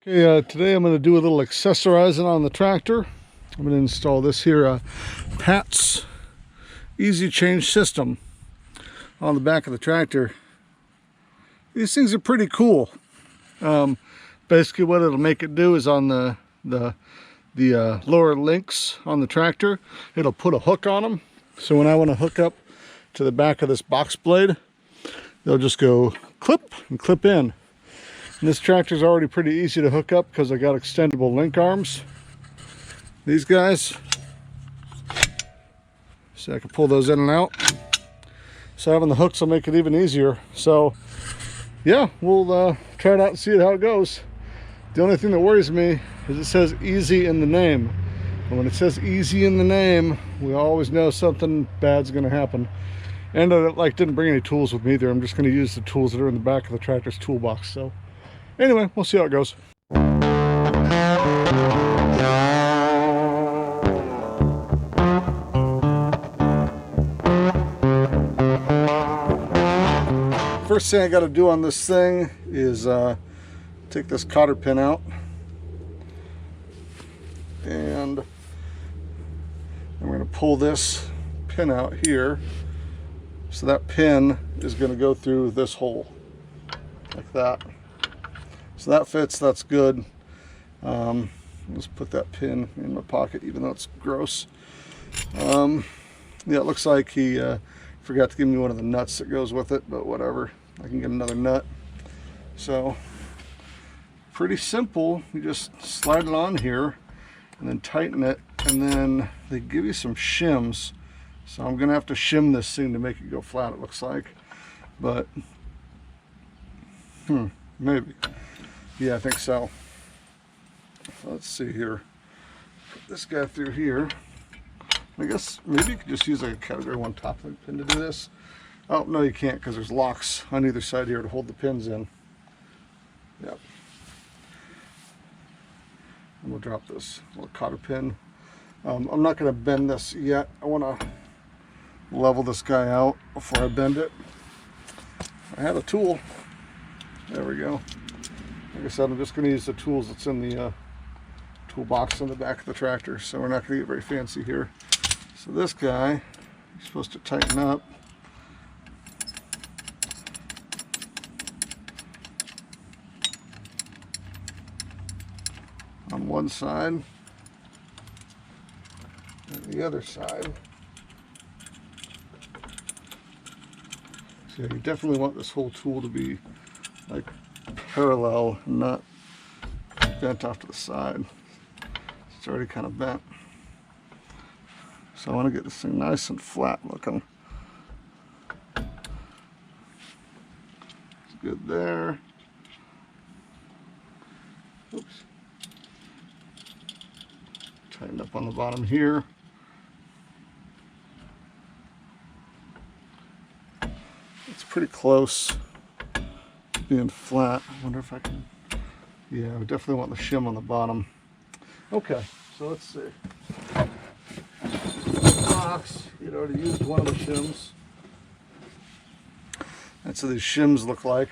Okay, today I'm going to do a little accessorizing on the tractor. I'm going to install this here Pat's Easy Change System on the back of the tractor. These things are pretty cool. Basically what it'll make it do is on the lower links on the tractor, it'll put a hook on them. So when I want to hook up to the back of this box blade, they'll just go clip and clip in. And this tractor is already pretty easy to hook up because I got extendable link arms. These guys, so I can pull those in and out. So having the hooks will make it even easier. So yeah, we'll try it out and see how it goes. The only thing that worries me is it says easy in the name. And when it says easy in the name, we always know something bad's gonna happen. And I didn't bring any tools with me either. I'm just gonna use the tools that are in the back of the tractor's toolbox. So anyway, we'll see how it goes. First thing I got to do on this thing is take this cotter pin out, and I'm going to pull this pin out here. So that pin is going to go through this hole like that. So that fits, that's good. Let's put that pin in my pocket, even though it's gross. Yeah, it looks like he forgot to give me one of the nuts that goes with it, but whatever. I can get another nut. So, pretty simple. You just slide it on here and then tighten it, and then they give you some shims. So I'm gonna have to shim this thing to make it go flat, it looks like. But, maybe. Yeah, I think so. Let's see here. Put this guy through here. I guess maybe you could just use like a category 1 top link pin to do this. Oh, no, you can't, because there's locks on either side here to hold the pins in. Yep. And we'll drop this little cotter pin. I'm not going to bend this yet. I want to level this guy out before I bend it. I had a tool. There we go. Like I said, I'm just going to use the tools that's in the toolbox on the back of the tractor, so we're not going to get very fancy here. So this guy, you're supposed to tighten up. On one side and the other side. So you definitely want this whole tool to be like parallel and not bent off to the side. It's already kind of bent. So I want to get this thing nice and flat looking. It's good there. Oops. Tighten up on the bottom here. It's pretty close to being flat. I wonder if I can, yeah, I definitely want the shim on the bottom. Okay, so let's see. Box, you'd already used one of the shims. That's what these shims look like.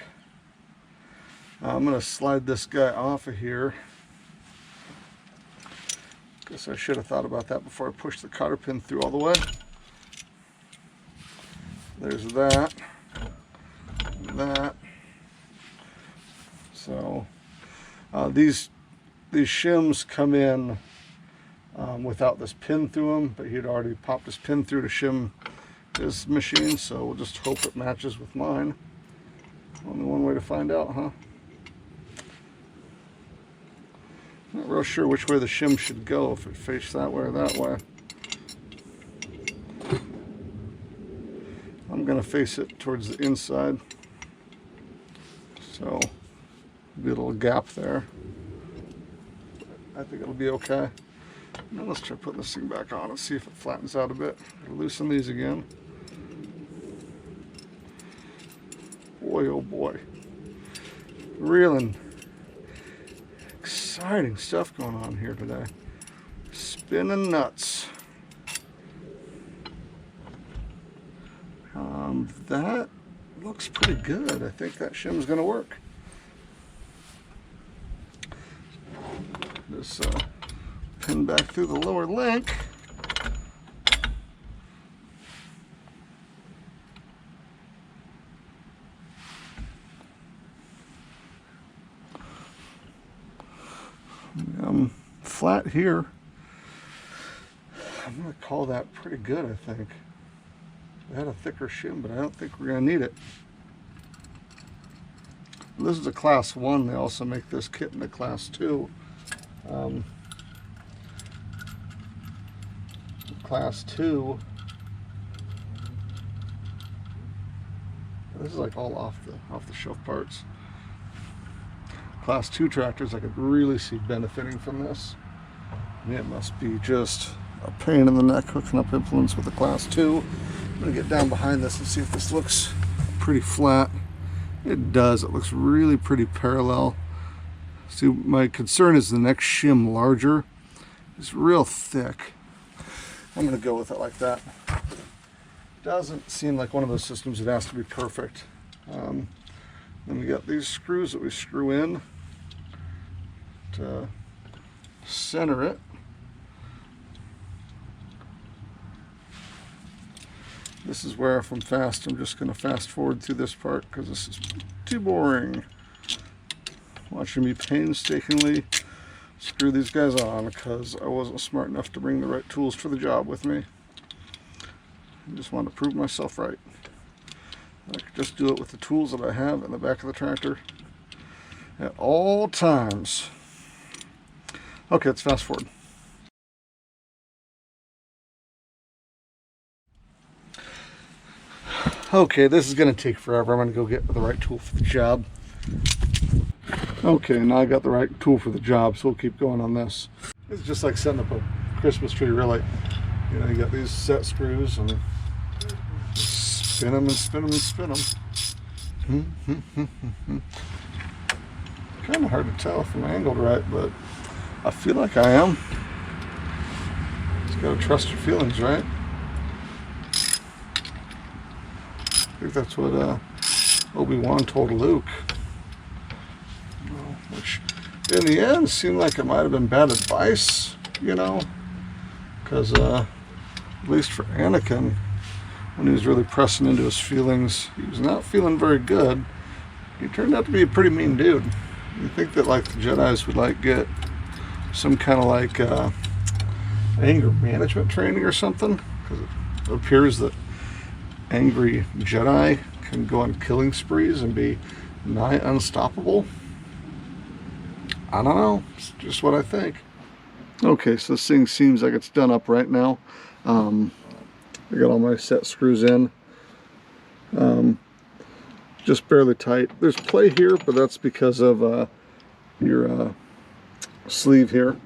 I'm going to slide this guy off of here. Guess I should have thought about that before I pushed the cotter pin through all the way. There's that. And that. So these shims come in without this pin through them, but he'd already popped his pin through to shim his machine, so we'll just hope it matches with mine. Only one way to find out, huh? Not real sure which way the shim should go, if it faced that way or that way. I'm going to face it towards the inside, so be a little gap there. I think it'll be okay. Now let's try putting this thing back on and see if it flattens out a bit. Loosen these again. Boy, oh boy. Reeling. Exciting stuff going on here today. Spinning nuts. That looks pretty good. I think that shim's going to work. this pin back through the lower link. Flat here. I'm going to call that pretty good, I think. I had a thicker shim, but I don't think we're going to need it. This is a class 1. They also make this kit in a class 2. Class 2. This is like all off the shelf parts. Class 2 tractors, I could really see benefiting from this. And it must be just a pain in the neck hooking up implements with a class 2. I'm going to get down behind this and see if this looks pretty flat. It does. It looks really pretty parallel. See, my concern is the next shim larger. It's real thick. I'm going to go with it like that. Doesn't seem like one of those systems that has to be perfect. Then we got these screws that we screw in to center it. This is where, if I'm fast, I'm just going to fast forward through this part because this is too boring. Watching me painstakingly screw these guys on because I wasn't smart enough to bring the right tools for the job with me. I just want to prove myself right. I could just do it with the tools that I have in the back of the tractor at all times. Okay, let's fast forward. Okay, this is going to take forever. I'm going to go get the right tool for the job. Okay, now I got the right tool for the job, so we'll keep going on this. It's just like setting up a Christmas tree, really. You know, you got these set screws and spin them and spin them and spin them. Kind of hard to tell if I'm angled right, but I feel like I am. Just gotta trust your feelings, right? I think that's what Obi-Wan told Luke. Which, in the end, seemed like it might have been bad advice, you know? Because, at least for Anakin, when he was really pressing into his feelings, he was not feeling very good. He turned out to be a pretty mean dude. You think that, like, the Jedis would, like, get some kind of, like, anger management training or something? Because it appears that angry Jedi can go on killing sprees and be nigh unstoppable. I don't know. It's just what I think. Okay, so this thing seems like it's done up right now. I got all my set screws in. Just barely tight. There's play here, but that's because of your sleeve here.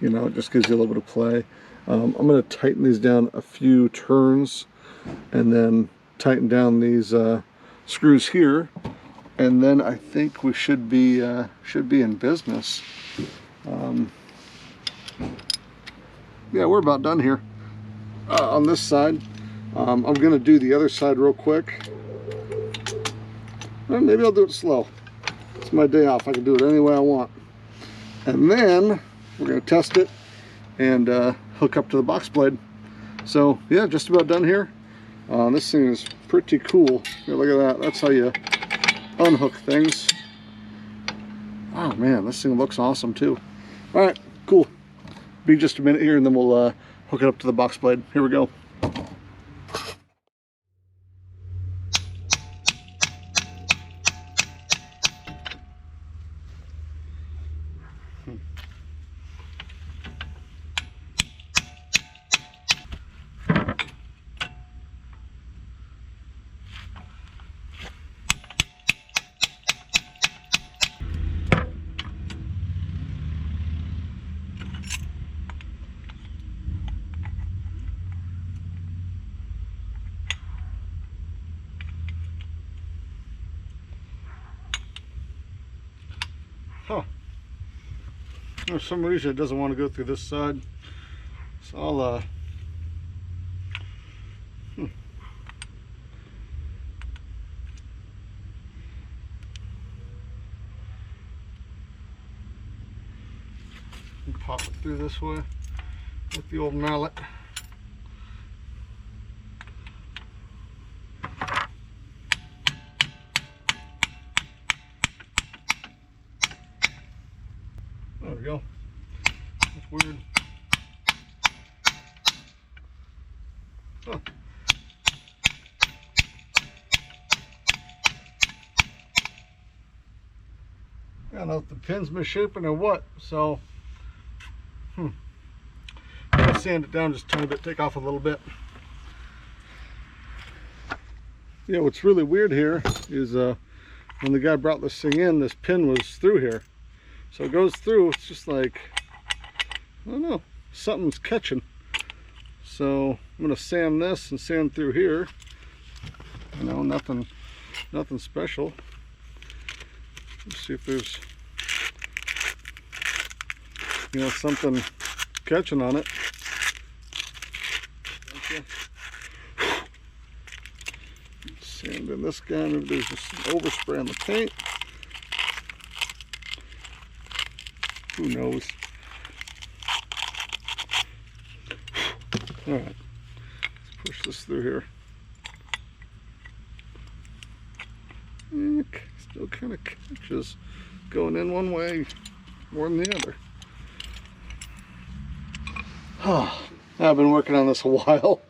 You know, it just gives you a little bit of play. I'm going to tighten these down a few turns and then tighten down these screws here, and then I think we should be in business. Yeah, we're about done here on this side. I'm going to do the other side real quick. Well, maybe I'll do it slow. It's my day off. I can do it any way I want. And then we're going to test it and hook up to the box blade. So yeah, just about done here. This thing is pretty cool. Yeah, look at that. That's how you unhook things. Oh man, this thing looks awesome too. All right, cool. Be just a minute here and then we'll hook it up to the box blade. Here we go. Huh. For some reason it doesn't want to go through this side. So I'll pop it through this way with the old mallet. There we go. That's weird. Huh. I don't know if the pin's misshapen or what, so I'm gonna sand it down just a tiny bit, take off a little bit. Yeah, what's really weird here is when the guy brought this thing in, this pin was through here. So it goes through, it's just like, I don't know, something's catching. So I'm gonna sand this and sand through here. You know, nothing special. Let's see if there's, you know, something catching on it. Okay. Sand in this guy, maybe there's just some overspray on the paint. Who knows? All right, let's push this through here. Still kind of catches, going in one way more than the other. I've been working on this a while.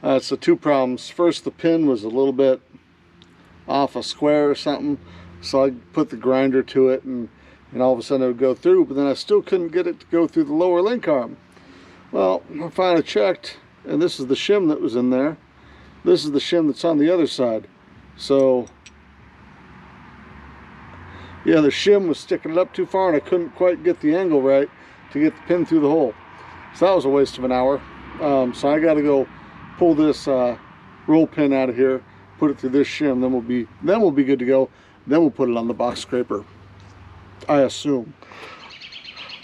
It's the two problems. First, the pin was a little bit off a square or something, so I put the grinder to it, and all of a sudden it would go through, but then I still couldn't get it to go through the lower link arm. Well, I finally checked, and this is the shim that was in there. This is the shim that's on the other side. So yeah, the shim was sticking it up too far, and I couldn't quite get the angle right to get the pin through the hole. So that was a waste of an hour. So I got to go pull this roll pin out of here, put it through this shim, then we'll be good to go. Then we'll put it on the box scraper, I assume.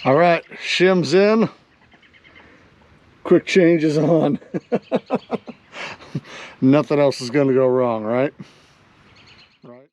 All right, shim's in. Quick change is on. Nothing else is going to go wrong, right? Right.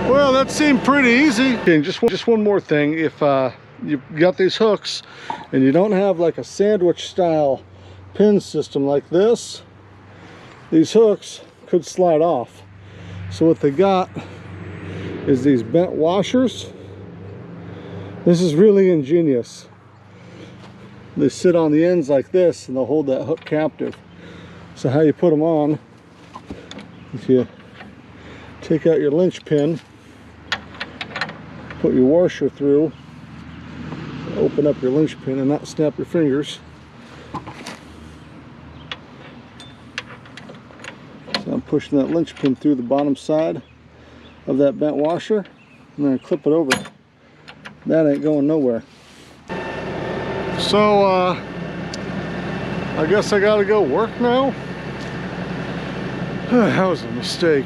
Well, that seemed pretty easy. Okay, just one more thing. If you've got these hooks and you don't have like a sandwich style pin system like this, these hooks could slide off. So what they got is these bent washers. This is really ingenious. They sit on the ends like this and they'll hold that hook captive. So how you put them on, if you take out your linch pin, put your washer through, open up your linch pin and not snap your fingers. So I'm pushing that linch pin through the bottom side of that bent washer and then clip it over. That ain't going nowhere. So I guess I gotta go work now. That was a mistake.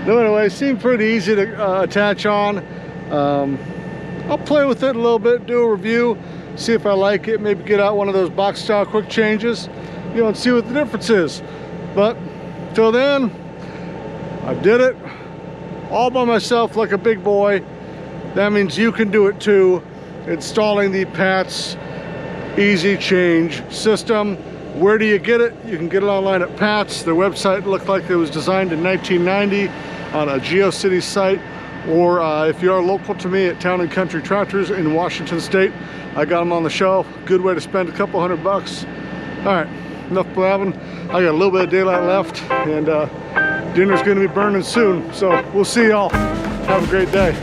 No, anyway, it seemed pretty easy to attach on. I'll play with it a little bit, do a review, see if I like it, maybe get out one of those box style quick changes, you know, and see what the difference is. But till then, I did it all by myself like a big boy. That means you can do it too. Installing the PATS Easy Change system. Where do you get it? You can get it online at PATS. Their website looked like it was designed in 1990 on a GeoCity site. Or if you are local to me at Town & Country Tractors in Washington State, I got them on the shelf. Good way to spend a couple $100. All right, enough blabbing. I got a little bit of daylight left, and dinner's gonna be burning soon. So we'll see y'all. Have a great day.